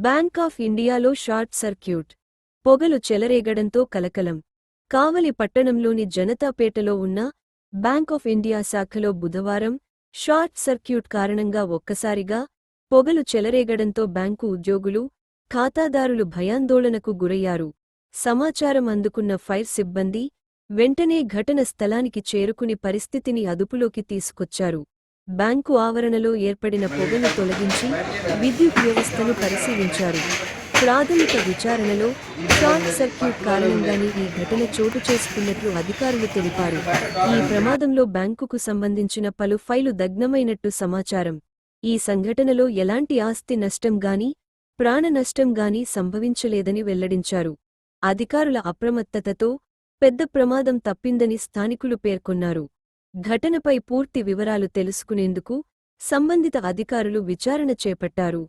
Bank of ఇండియాలో short circuit. పొగలు చెలరేగడంతో కలకలం. కావలి పట్టణంలోని జనతాపేటలో ఉన్న బ్యాంక్ ఆఫ్ ఇండియా శాఖలో బుధవారం షార్ట్ సర్క్యూట్ కారణంగా ఒక్కసారిగా పొగలు చెలరేగడంతో బ్యాంకు ఉద్యోగులు, ఖాతాదారులు భయాందోళనకు గురయ్యారు. సమాచారం అందుకున్న ఫైర్ సిబ్బంది వెంటనే ఘటన స్థలానికి చేరుకుని పరిస్థితిని అదుపులోకి తీసుకొచ్చారు. బ్యాంకు ఆవరణలో ఏర్పడిన పొగను తొలగించి విద్యుత్ వ్యవస్థను పరిశీలించారు. ప్రాథమిక విచారణలో షార్ట్ సర్క్యూట్ కారణంగానే ఈ ఘటన చోటు చేసుకున్నట్లు అధికారులు తెలిపారు. ఈ ప్రమాదంలో బ్యాంకుకు సంబంధించిన పలు ఫైలు దగ్ధమైనట్టు సమాచారం. ఈ సంఘటనలో ఎలాంటి ఆస్తి నష్టం గానీ, ప్రాణ నష్టం గానీ సంభవించలేదని వెల్లడించారు. అధికారుల అప్రమత్తతతో పెద్ద ప్రమాదం తప్పిందని స్థానికులు పేర్కొన్నారు. ఘటనపై పూర్తి వివరాలు తెలుసుకునేందుకు సంబంధిత అధికారులు విచారణ చేపట్టారు.